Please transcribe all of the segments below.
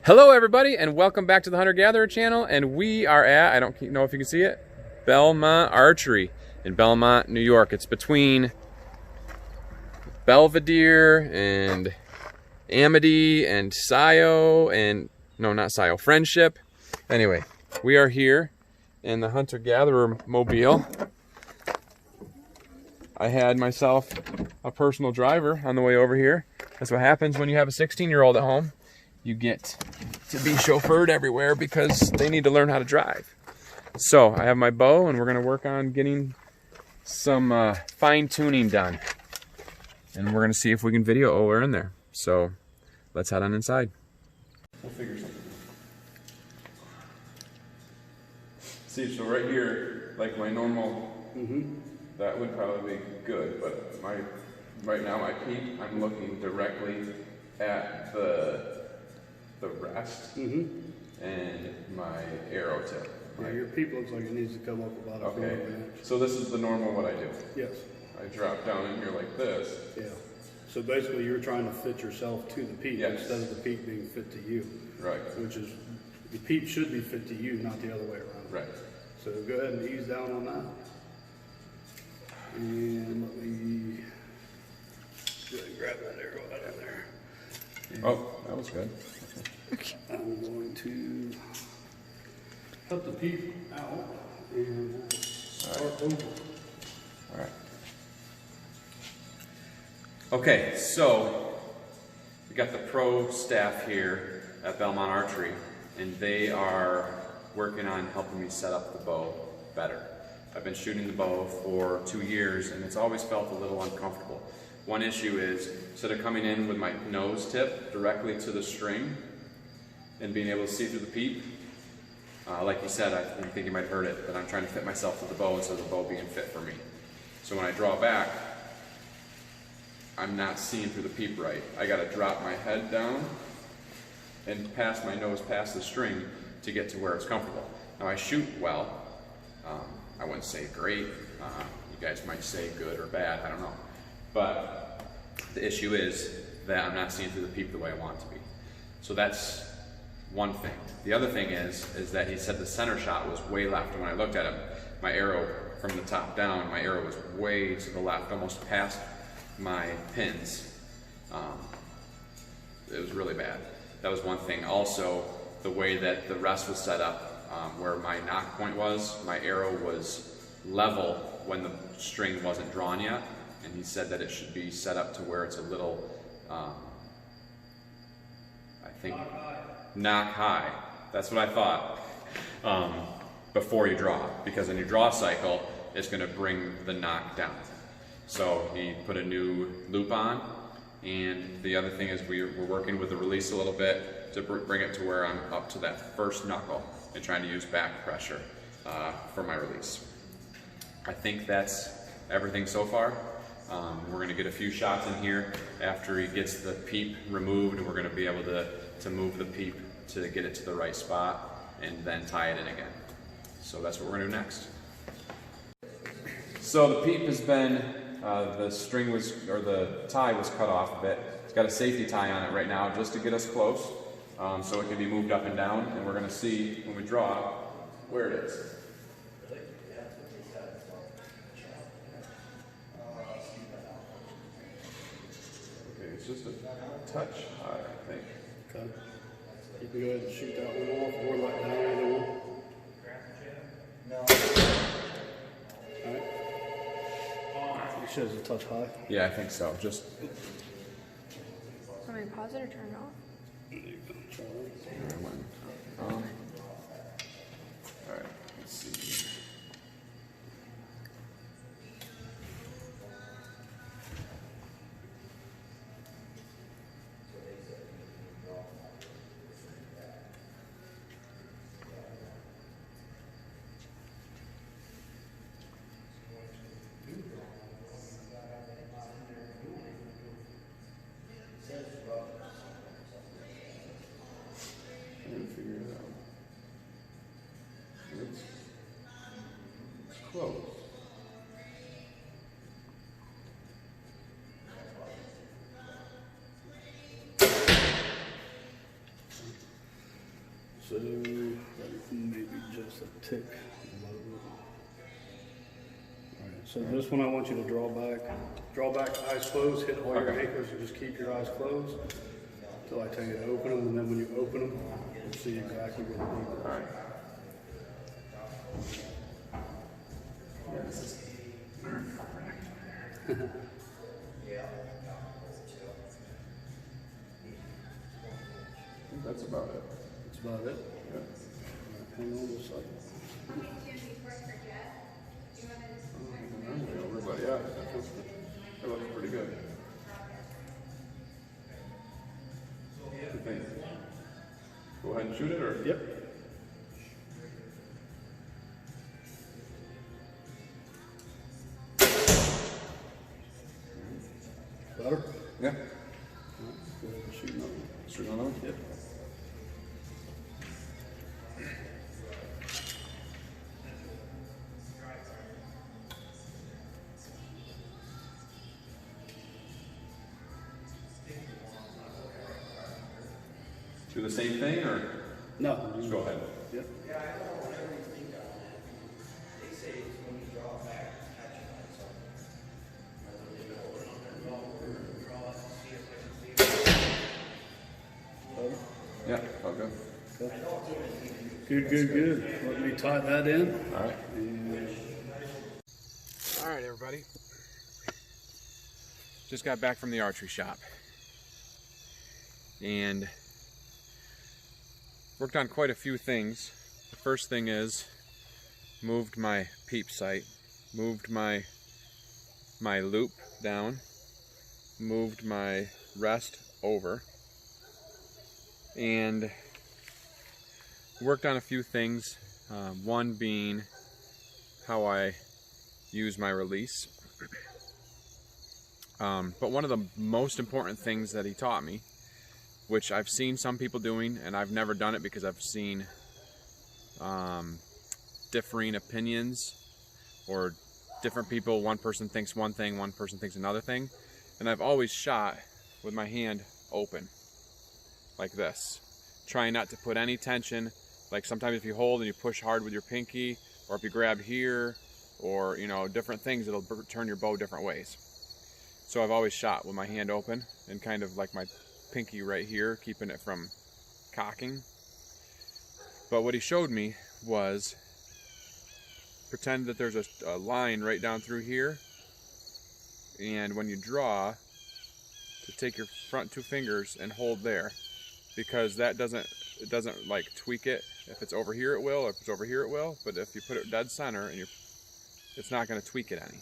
Hello everybody and welcome back to the Hunter Gatherer channel, and we are at, I don't know if you can see it, Belmont Archery in Belmont, New York. It's between Belvedere and Amity and Scio and, no, not Scio, Friendship. Anyway, we are here in the Hunter Gatherer mobile. I had myself a personal driver on the way over here. That's what happens when you have a 16-year-old at home. You get to be chauffeured everywhere because they need to learn how to drive. So I have my bow and we're gonna work on getting some fine tuning done. And we're gonna see if we can video while we're in there. So let's head on inside. We'll figure something out. See, so right here, like my normal, that would probably be good, but right now my peak, I'm looking directly at the rest and my arrow tip. Yeah, your peep looks like it needs to come up about a quarter of an inch. So this is the normal what I do. Yes. I drop down in here like this. Yeah. So basically you're trying to fit yourself to the peep instead of the peep being fit to you. Right. Which is, the peep should be fit to you, not the other way around. Right. So go ahead and ease down on that. And let me go ahead and grab that arrow out of there. Oh, that was good. I'm going to cut the peep out and start over. All right. Okay, so we got the pro staff here at Belmont Archery, and they are working on helping me set up the bow better. I've been shooting the bow for 2 years, and it's always felt a little uncomfortable. One issue is, instead of coming in with my nose tip directly to the string and being able to see through the peep, like you said, I think you might have heard it, but I'm trying to fit myself to the bow instead of the bow being fit for me. So when I draw back, I'm not seeing through the peep right. I gotta drop my head down and pass my nose past the string to get to where it's comfortable. Now I shoot well. I wouldn't say great. You guys might say good or bad, I don't know. But the issue is that I'm not seeing through the peep the way I want it to be. So that's one thing. The other thing is that he said the center shot was way left. And when I looked at him, my arrow from the top down, my arrow was way to the left, almost past my pins. It was really bad. That was one thing. Also, the way that the rest was set up, where my knock point was, my arrow was level when the string wasn't drawn yet. And he said that it should be set up to where it's a little, I think, knock high. That's what I thought, before you draw. Because in your draw cycle, it's gonna bring the knock down. So he put a new loop on, and the other thing is we're working with the release a little bit to bring it to where I'm up to that first knuckle and trying to use back pressure for my release. I think that's everything so far. We're gonna get a few shots in here after he gets the peep removed, and we're gonna be able to move the peep to get it to the right spot and then tie it in again. So that's what we're gonna do next. So the peep has been, the string was, or the tie was cut off a bit. It's got a safety tie on it right now just to get us close, so it can be moved up and down, and we're gonna see when we draw where it is. It's just a touch high, I think. Okay. You can go ahead and shoot that one off or let down either one. Alright. It shows a touch high. Yeah, I think so. Just. Want me to pause it or turn it off? There you go. Try it. Alright, let's see. Figure it out. It's close. So maybe just a tick low. Alright, so this one I want you to draw back. Draw back, eyes closed, hit all your anchors, and just keep your eyes closed until I tell you to open them, and then when you open them, you'll see exactly what it means. All right. That's about it. That's about it. Yeah. Hang on just a second. Over, but yeah, that looks pretty good. What do you think? Go ahead and shoot it, or? Yep. Better? Yeah. Go ahead and shoot another one. Shoot another one? Yep. Do the same thing, or? No. Just go ahead. Yep. Yeah, all good. Good. Let me tie that in. All right. All right, everybody. Just got back from the archery shop and worked on quite a few things. The first thing is moved my peep sight, moved my loop down, moved my rest over, and worked on a few things. One being how I use my release. But one of the most important things that he taught me, which I've seen some people doing, and I've never done it because I've seen differing opinions, or different people, one person thinks one thing, one person thinks another thing, and I've always shot with my hand open, like this, trying not to put any tension. Like sometimes if you hold and you push hard with your pinky, or if you grab here, or you know, different things, it'll turn your bow different ways. So I've always shot with my hand open and kind of like my pinky right here, keeping it from cocking. But what he showed me was pretend that there's a line right down through here, and when you draw, to take your front two fingers and hold there, because it doesn't like tweak it. If it's over here it will, or if it's over here it will, but if you put it dead center, and it's not going to tweak it any.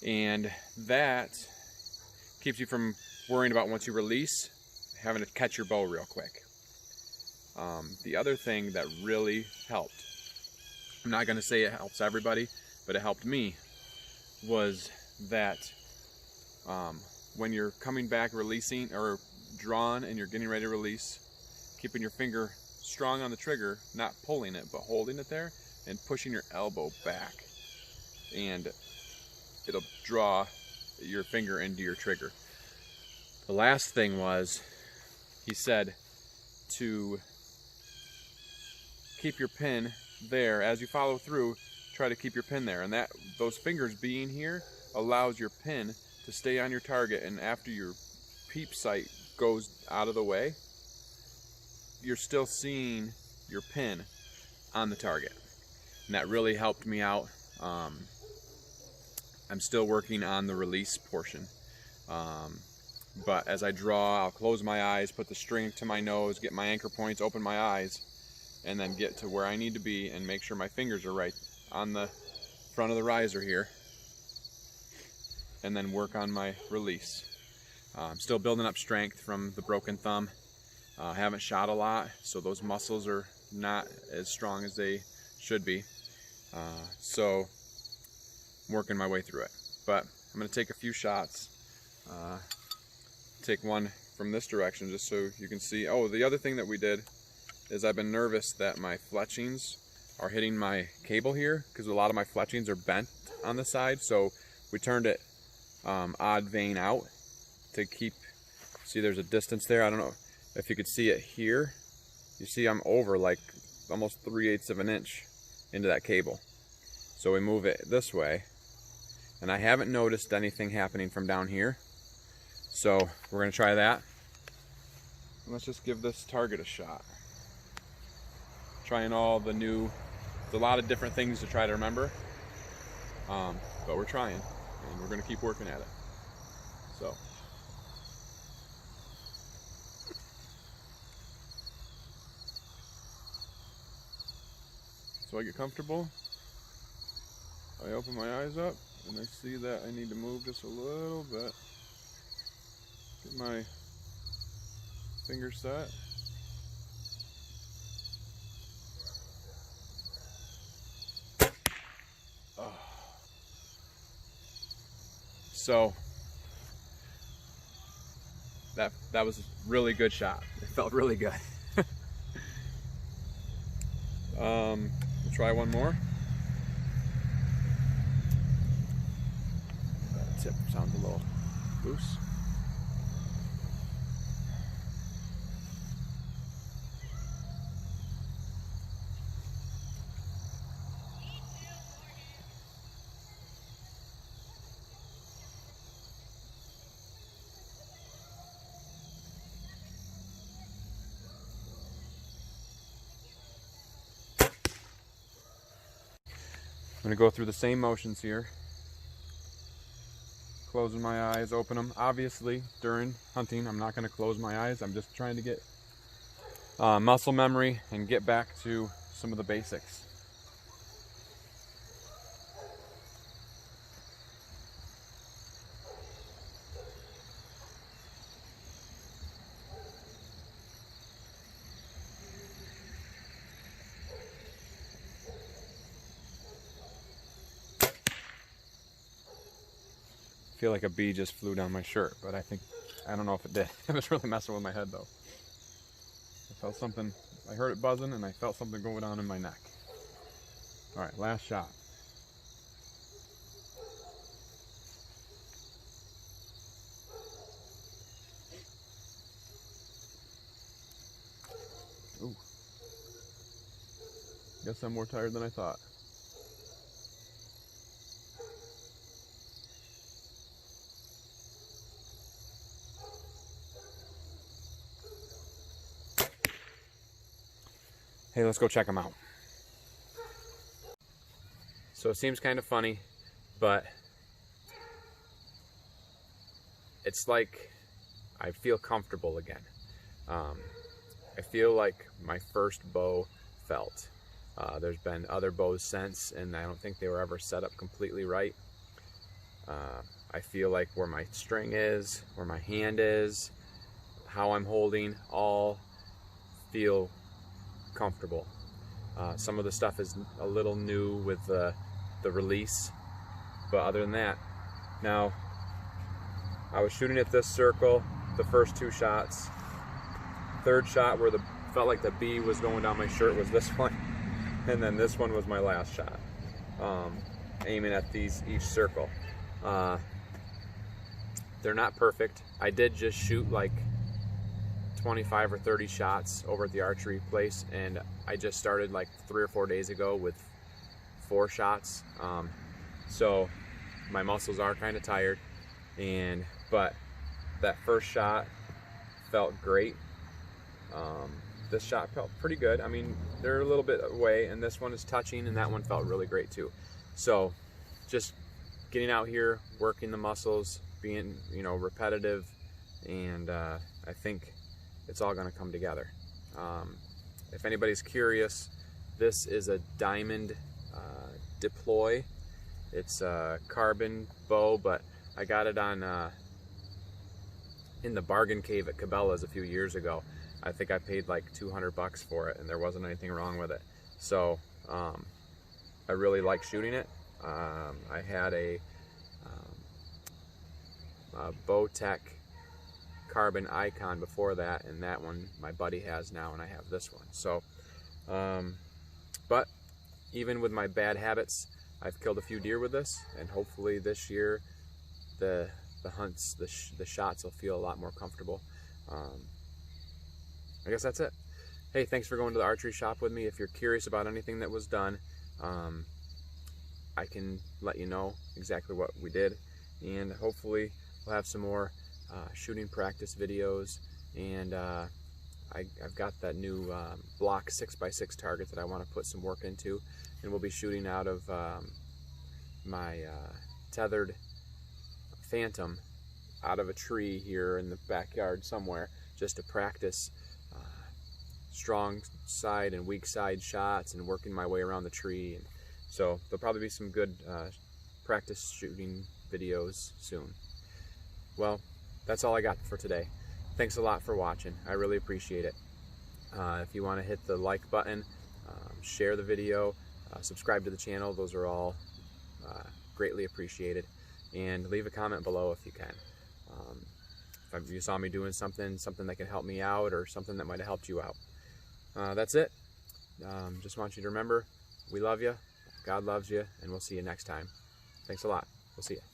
And that keeps you from worrying about, once you release, having to catch your bow real quick. The other thing that really helped, I'm not going to say it helps everybody, but it helped me, was that when you're coming back releasing, or drawn and you're getting ready to release, keeping your finger strong on the trigger, not pulling it, but holding it there and pushing your elbow back. And it'll draw your finger into your trigger. The last thing was, he said to keep your pin there as you follow through. Try to keep your pin there, and that those fingers being here allows your pin to stay on your target, and after your peep sight goes out of the way, you're still seeing your pin on the target. And that really helped me out. I'm still working on the release portion, but as I draw, I'll close my eyes, put the string to my nose, get my anchor points, open my eyes, and then get to where I need to be and make sure my fingers are right on the front of the riser here, and then work on my release. I'm still building up strength from the broken thumb. I haven't shot a lot, so those muscles are not as strong as they should be. So I'm working my way through it. But I'm going to take a few shots. Take one from this direction just so you can see. Oh, the other thing that we did is I've been nervous that my fletchings are hitting my cable here, because a lot of my fletchings are bent on the side. So we turned it odd vein out to keep, see there's a distance there. I don't know if you could see it here. you see I'm over like almost 3/8 of an inch into that cable. So we move it this way, and I haven't noticed anything happening from down here. So we're gonna try that. Let's just give this target a shot. Trying all the new, there's a lot of different things to try to remember, but we're trying, and we're gonna keep working at it. So I get comfortable, I open my eyes up, and I see that I need to move just a little bit. Get my finger set. Oh. So that was a really good shot. It felt really good. We'll try one more. That tip sounds a little loose. I'm going to go through the same motions here. Closing my eyes, open them. Obviously, during hunting, I'm not going to close my eyes. I'm just trying to get muscle memory and get back to some of the basics. I feel like a bee just flew down my shirt, but I don't know if it did. It was really messing with my head though. I felt something, I heard it buzzing and I felt something going on in my neck. All right, last shot. Ooh. Guess I'm more tired than I thought. Hey, let's go check them out. So it seems kind of funny, but it's like I feel comfortable again. I feel like my first bow felt. There's been other bows since, and I don't think they were ever set up completely right. I feel like where my string is, where my hand is, how I'm holding, all feel comfortable. Some of the stuff is a little new with the release, but other than that, now I was shooting at this circle the first two shots. Third shot where felt like the bee was going down my shirt was this one, and then this one was my last shot, aiming at each circle. They're not perfect. I did just shoot like 25 or 30 shots over at the archery place, and I just started like 3 or 4 days ago with 4 shots. So my muscles are kind of tired, but that first shot felt great. This shot felt pretty good. I mean, they're a little bit away, and this one is touching, and that one felt really great too. So just getting out here, working the muscles, being, repetitive, and I think it's all going to come together. If anybody's curious, this is a diamond deploy. It's a carbon bow, but I got it on in the bargain cave at Cabela's a few years ago. I think I paid like $200 for it, and there wasn't anything wrong with it. So I really like shooting it. I had a Bowtech carbon icon before that, and that one my buddy has now, and I have this one. So but even with my bad habits, I've killed a few deer with this, and hopefully this year the hunts, the shots will feel a lot more comfortable. I guess that's it. hey, thanks for going to the archery shop with me. If you're curious about anything that was done, I can let you know exactly what we did, and hopefully we'll have some more shooting practice videos. And I've got that new block 6x6 target that I want to put some work into, and we'll be shooting out of my tethered Phantom out of a tree here in the backyard somewhere, just to practice strong side and weak side shots and working my way around the tree. And so there'll probably be some good practice shooting videos soon. Well, that's all I got for today. Thanks a lot for watching. I really appreciate it. If you want to hit the like button, share the video, subscribe to the channel, those are all greatly appreciated. And leave a comment below if you can. If you saw me doing something that can help me out, or something that might have helped you out. That's it. Just want you to remember, we love you, God loves you, and we'll see you next time. Thanks a lot. We'll see you.